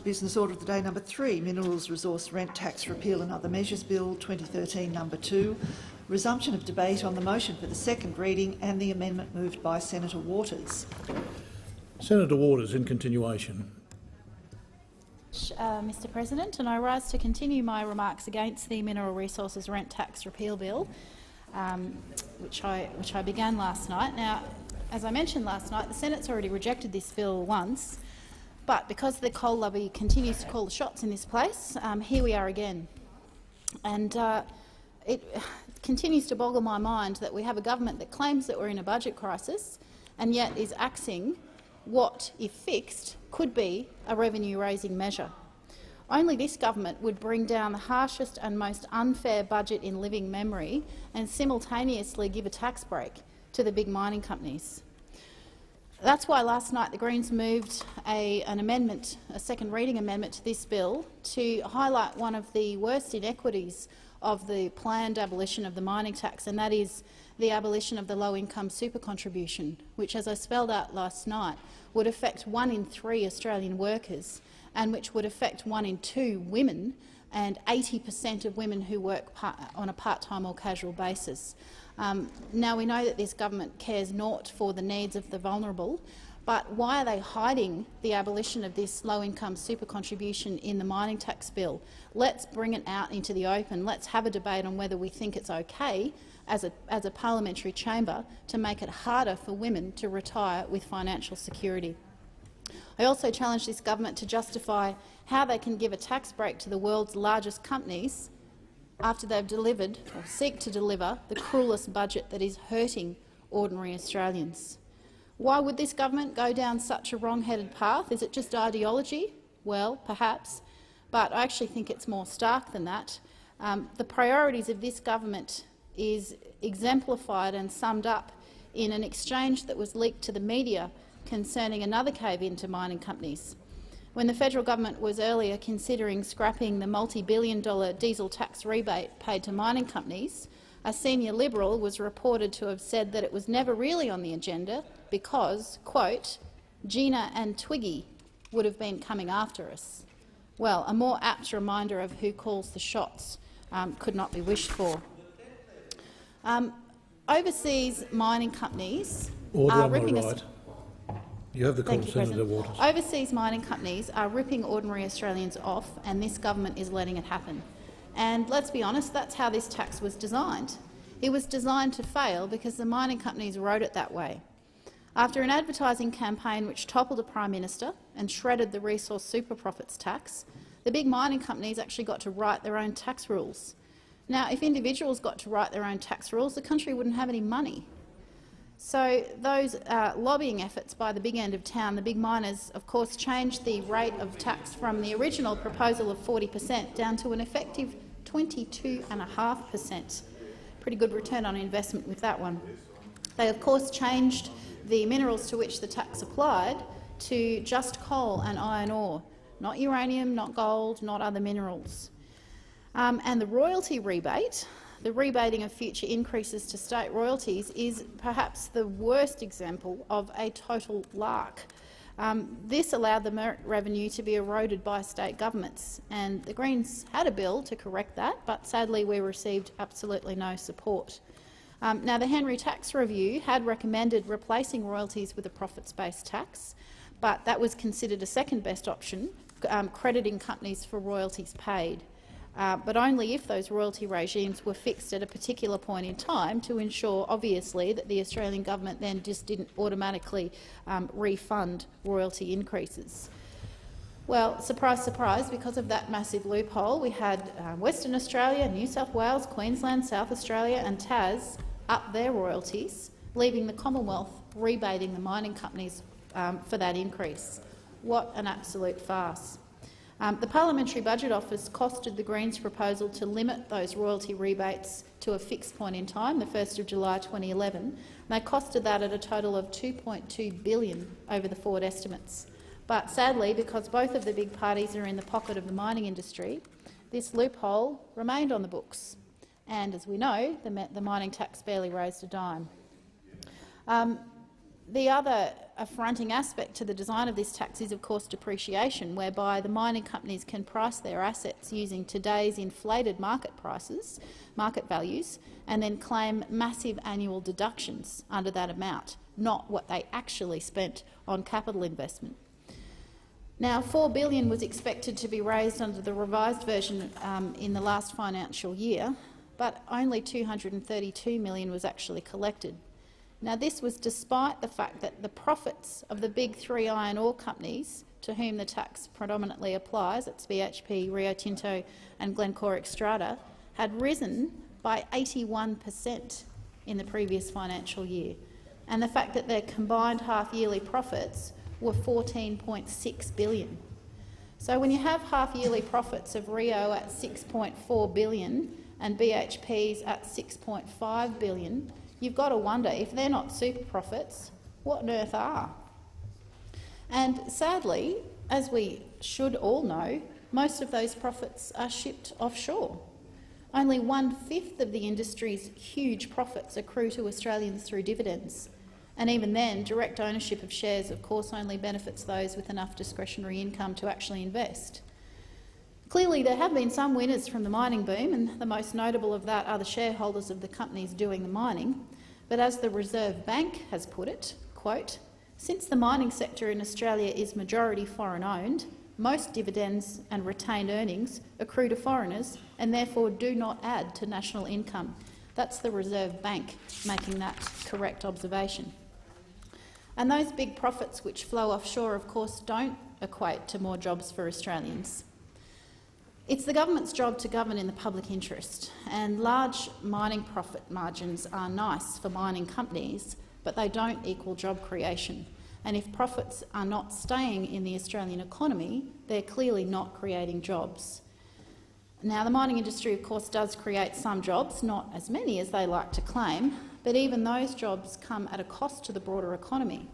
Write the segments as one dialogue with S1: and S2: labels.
S1: Business Order of the Day number 3, Minerals Resource Rent Tax Repeal and Other Measures Bill 2013 number 2, resumption of debate on the motion for the second reading and the amendment moved by Senator Waters.
S2: Senator Waters, in continuation.
S3: Mr President, and I rise to continue my remarks against the Mineral Resources Rent Tax Repeal Bill, which I began last night. Now, as I mentioned last night, the Senate's already rejected this bill once, but because the coal lobby continues to call the shots in this place, here we are again. And it continues to boggle my mind that we have a government that claims that we're in a budget crisis and yet is axing what, if fixed, could be a revenue-raising measure. Only this government would bring down the harshest and most unfair budget in living memory and simultaneously give a tax break to the big mining companies. That's why last night the Greens moved a second reading amendment to this bill to highlight one of the worst inequities of the planned abolition of the mining tax, and that is the abolition of the low-income super contribution, which, as I spelled out last night, would affect 1 in 3 Australian workers and which would affect 1 in 2 women and 80% of women who work on a part-time or casual basis. Now, we know that this government cares naught for the needs of the vulnerable, but why are they hiding the abolition of this low-income super contribution in the mining tax bill? Let's bring it out into the open. Let's have a debate on whether we think it's okay as a parliamentary chamber to make it harder for women to retire with financial security. I also challenge this government to justify how they can give a tax break to the world's largest companies after they've delivered or seek to deliver the cruelest budget that is hurting ordinary Australians. Why would this government go down such a wrong-headed path? Is it just ideology? Well, perhaps, but I actually think it's more stark than that. The priorities of this government is exemplified and summed up in an exchange that was leaked to the media concerning another cave-in to mining companies. When the federal government was earlier considering scrapping the multi-billion-dollar diesel tax rebate paid to mining companies, a senior Liberal was reported to have said that it was never really on the agenda because, quote, Gina and Twiggy would have been coming after us. Well, a more apt reminder of who calls the shots could not be wished for. Overseas mining companies are ripping us.
S2: You have the call, Senator Waters.
S3: Overseas mining companies are ripping ordinary Australians off, and this government is letting it happen. And let's be honest, that's how this tax was designed. It was designed to fail because the mining companies wrote it that way. After an advertising campaign which toppled a Prime Minister and shredded the resource super profits tax, the big mining companies actually got to write their own tax rules. Now, if individuals got to write their own tax rules, the country wouldn't have any money. So those lobbying efforts by the big end of town, the big miners, of course, changed the rate of tax from the original proposal of 40% down to an effective 22.5%. Pretty good return on investment with that one. They, of course, changed the minerals to which the tax applied to just coal and iron ore, not uranium, not gold, not other minerals. And the royalty rebate, the rebating of future increases to state royalties, is perhaps the worst example of a total lark. This allowed the merit revenue to be eroded by state governments, and the Greens had a bill to correct that, but sadly we received absolutely no support. Now, the Henry Tax Review had recommended replacing royalties with a profits-based tax, but that was considered a second-best option, crediting companies for royalties paid. But only if those royalty regimes were fixed at a particular point in time to ensure, obviously, that the Australian government then just didn't automatically refund royalty increases. Well, surprise, surprise, because of that massive loophole, we had Western Australia, New South Wales, Queensland, South Australia and Tas up their royalties, leaving the Commonwealth rebating the mining companies for that increase. What an absolute farce. The Parliamentary Budget Office costed the Greens' proposal to limit those royalty rebates to a fixed point in time, the 1st of July 2011. They costed that at a total of $2.2 billion over the forward estimates. But sadly, because both of the big parties are in the pocket of the mining industry, this loophole remained on the books. And as we know, the mining tax barely raised a dime. The other affronting aspect to the design of this tax is, of course, depreciation, whereby the mining companies can price their assets using today's inflated market prices, market values, and then claim massive annual deductions under that amount, not what they actually spent on capital investment. Now, $4 billion was expected to be raised under the revised version in the last financial year, but only $232 million was actually collected. Now, this was despite the fact that the profits of the big three iron ore companies to whom the tax predominantly applies, that's BHP, Rio Tinto and Glencore Xstrata, had risen by 81% in the previous financial year, and the fact that their combined half-yearly profits were $14.6 billion. So when you have half-yearly profits of Rio at $6.4 billion and BHP's at $6.5 billion, you've got to wonder, if they're not super profits, what on earth are? And sadly, as we should all know, most of those profits are shipped offshore. Only 1/5 of the industry's huge profits accrue to Australians through dividends. And even then, direct ownership of shares, of course, only benefits those with enough discretionary income to actually invest. Clearly, there have been some winners from the mining boom, and the most notable of that are the shareholders of the companies doing the mining. But as the Reserve Bank has put it, quote, "Since the mining sector in Australia is majority foreign-owned, most dividends and retained earnings accrue to foreigners and therefore do not add to national income." That's the Reserve Bank making that correct observation. And those big profits which flow offshore, of course, don't equate to more jobs for Australians. It's the government's job to govern in the public interest, and large mining profit margins are nice for mining companies, but they don't equal job creation. And if profits are not staying in the Australian economy, they're clearly not creating jobs. Now, the mining industry, of course, does create some jobs, not as many as they like to claim, but even those jobs come at a cost to the broader economy.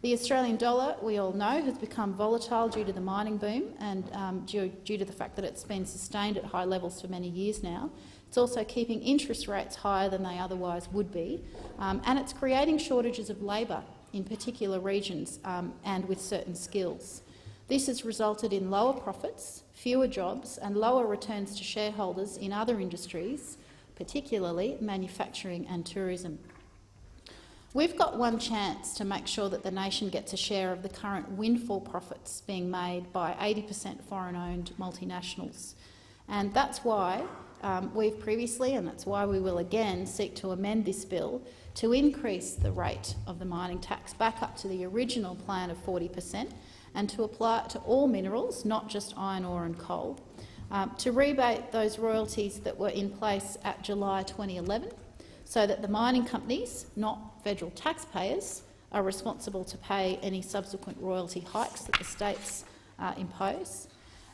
S3: The Australian dollar, we all know, has become volatile due to the mining boom and due to the fact that it's been sustained at high levels for many years now. It's also keeping interest rates higher than they otherwise would be, and it's creating shortages of labour in particular regions and with certain skills. This has resulted in lower profits, fewer jobs and lower returns to shareholders in other industries, particularly manufacturing and tourism. We've got one chance to make sure that the nation gets a share of the current windfall profits being made by 80% foreign-owned multinationals. And that's why we've previously, and that's why we will again, seek to amend this bill to increase the rate of the mining tax back up to the original plan of 40% and to apply it to all minerals, not just iron ore and coal, to rebate those royalties that were in place at July 2011, so that the mining companies, not federal taxpayers, are responsible to pay any subsequent royalty hikes that the states impose,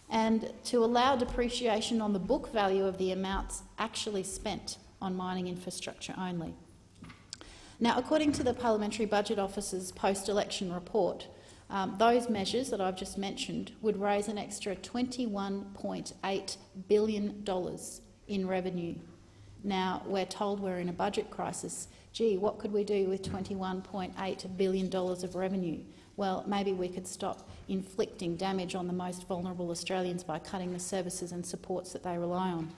S3: and to allow depreciation on the book value of the amounts actually spent on mining infrastructure only. Now, according to the Parliamentary Budget Office's post-election report, those measures that I've just mentioned would raise an extra $21.8 billion in revenue. Now, we're told we're in a budget crisis. Gee, what could we do with $21.8 billion of revenue? Well, maybe we could stop inflicting damage on the most vulnerable Australians by cutting the services and supports that they rely on.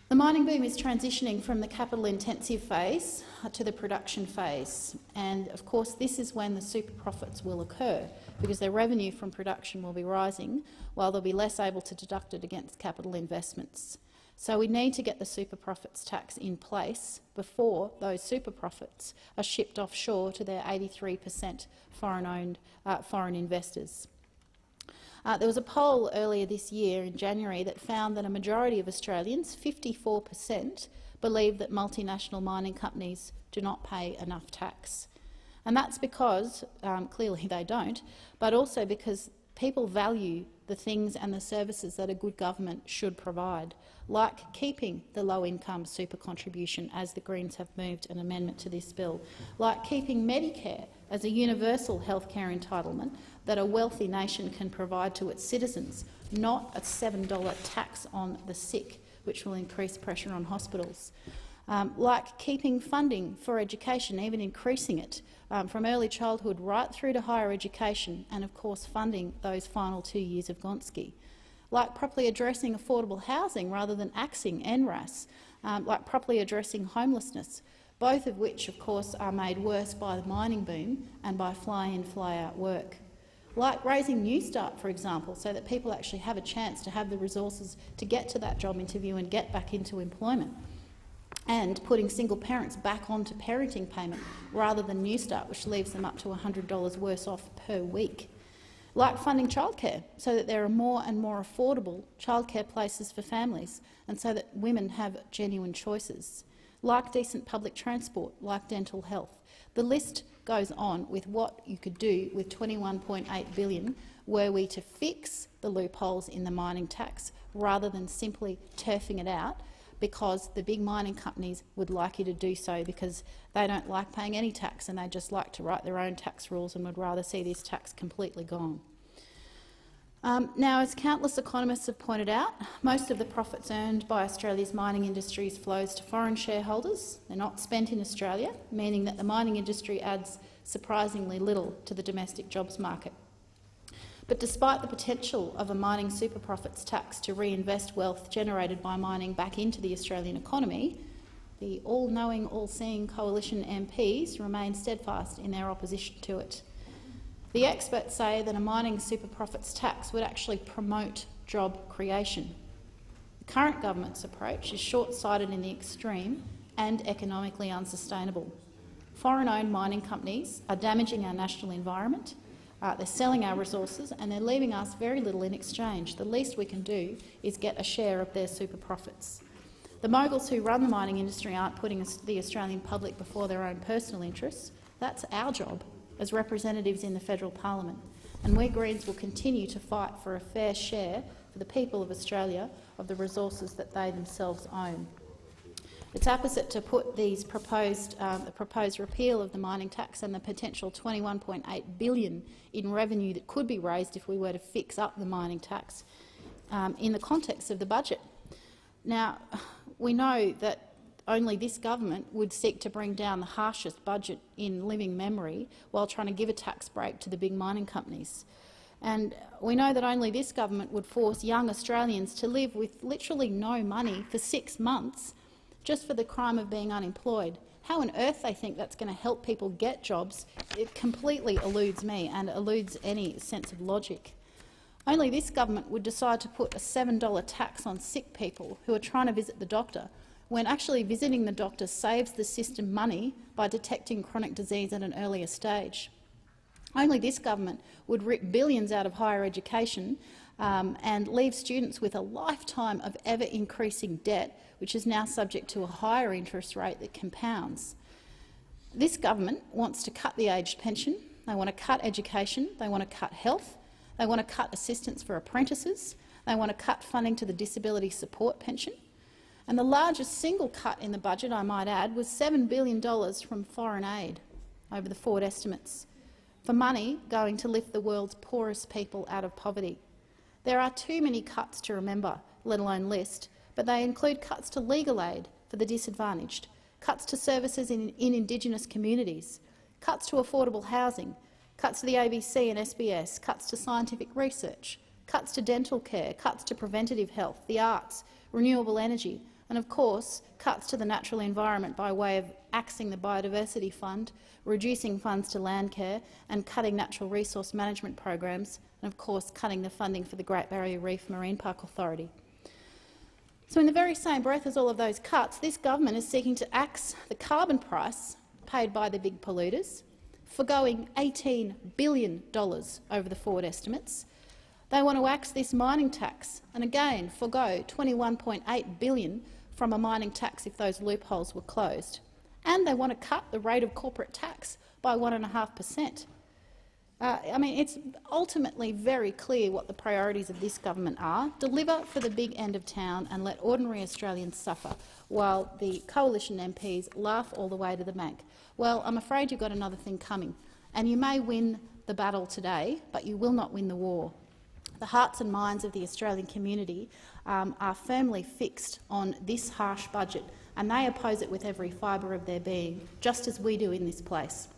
S3: The mining boom is transitioning from the capital-intensive phase to the production phase, and of course this is when the super profits will occur, because their revenue from production will be rising while they'll be less able to deduct it against capital investments. So we need to get the super profits tax in place before those super profits are shipped offshore to their 83% foreign investors. There was a poll earlier this year in January that found that a majority of Australians, 54%, believe that multinational mining companies do not pay enough tax. And that's because, clearly they don't, but also because people value the things and the services that a good government should provide, like keeping the low-income super contribution, as the Greens have moved an amendment to this bill, like keeping Medicare as a universal healthcare entitlement that a wealthy nation can provide to its citizens, not a $7 tax on the sick, which will increase pressure on hospitals. like keeping funding for education, even increasing it from early childhood right through to higher education, and of course funding those final 2 years of Gonski. Like properly addressing affordable housing rather than axing NRAS, like properly addressing homelessness, both of which of course are made worse by the mining boom and by fly-in, fly-out work. Like raising Newstart, for example, so that people actually have a chance to have the resources to get to that job interview and get back into employment. And putting single parents back onto parenting payment rather than Newstart, which leaves them up to $100 worse off per week. Like funding childcare, so that there are more and more affordable childcare places for families and so that women have genuine choices. Like decent public transport, like dental health. The list goes on with what you could do with $21.8 billion were we to fix the loopholes in the mining tax rather than simply turfing it out because the big mining companies would like you to do so because they don't like paying any tax and they just like to write their own tax rules and would rather see this tax completely gone. Now, as countless economists have pointed out, most of the profits earned by Australia's mining industries flows to foreign shareholders. They're not spent in Australia, meaning that the mining industry adds surprisingly little to the domestic jobs market. But despite the potential of a mining super profits tax to reinvest wealth generated by mining back into the Australian economy, the all-knowing, all-seeing coalition MPs remain steadfast in their opposition to it. The experts say that a mining super profits tax would actually promote job creation. The current government's approach is short-sighted in the extreme and economically unsustainable. Foreign-owned mining companies are damaging our national environment, they're selling our resources and they're leaving us very little in exchange. The least we can do is get a share of their super profits. The moguls who run the mining industry aren't putting the Australian public before their own personal interests. That's our job as representatives in the federal parliament, and we Greens will continue to fight for a fair share for the people of Australia of the resources that they themselves own. It's opposite to put these the proposed repeal of the mining tax and the potential $21.8 billion in revenue that could be raised if we were to fix up the mining tax in the context of the budget. Now, we know that only this government would seek to bring down the harshest budget in living memory while trying to give a tax break to the big mining companies. And we know that only this government would force young Australians to live with literally no money for 6 months just for the crime of being unemployed. How on earth they think that's going to help people get jobs, it completely eludes me and eludes any sense of logic. Only this government would decide to put a $7 tax on sick people who are trying to visit the doctor, when actually visiting the doctor saves the system money by detecting chronic disease at an earlier stage. Only this government would rip billions out of higher education and leave students with a lifetime of ever-increasing debt, which is now subject to a higher interest rate that compounds. This government wants to cut the aged pension, they want to cut education, they want to cut health, they want to cut assistance for apprentices, they want to cut funding to the disability support pension. And the largest single cut in the budget, I might add, was $7 billion from foreign aid over the forward estimates, for money going to lift the world's poorest people out of poverty. There are too many cuts to remember, let alone list, but they include cuts to legal aid for the disadvantaged, cuts to services in Indigenous communities, cuts to affordable housing, cuts to the ABC and SBS, cuts to scientific research, cuts to dental care, cuts to preventative health, the arts, renewable energy, and of course cuts to the natural environment by way of axing the Biodiversity Fund, reducing funds to land care and cutting natural resource management programs, and of course cutting the funding for the Great Barrier Reef Marine Park Authority. So in the very same breath as all of those cuts, this government is seeking to axe the carbon price paid by the big polluters, forgoing $18 billion over the forward estimates. They want to axe this mining tax and again forgo $21.8 billion from a mining tax if those loopholes were closed. And they want to cut the rate of corporate tax by 1.5%. I mean, it's ultimately very clear what the priorities of this government are: deliver for the big end of town and let ordinary Australians suffer, while the coalition MPs laugh all the way to the bank. Well, I'm afraid you've got another thing coming, and you may win the battle today, but you will not win the war. The hearts and minds of the Australian community are firmly fixed on this harsh budget and they oppose it with every fibre of their being, just as we do in this place.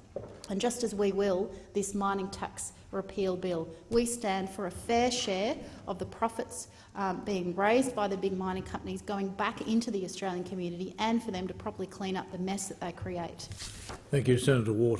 S3: And just as we will this mining tax repeal bill. We stand for a fair share of the profits being raised by the big mining companies going back into the Australian community, and for them to properly clean up the mess that they create.
S2: Thank you, Senator Waters.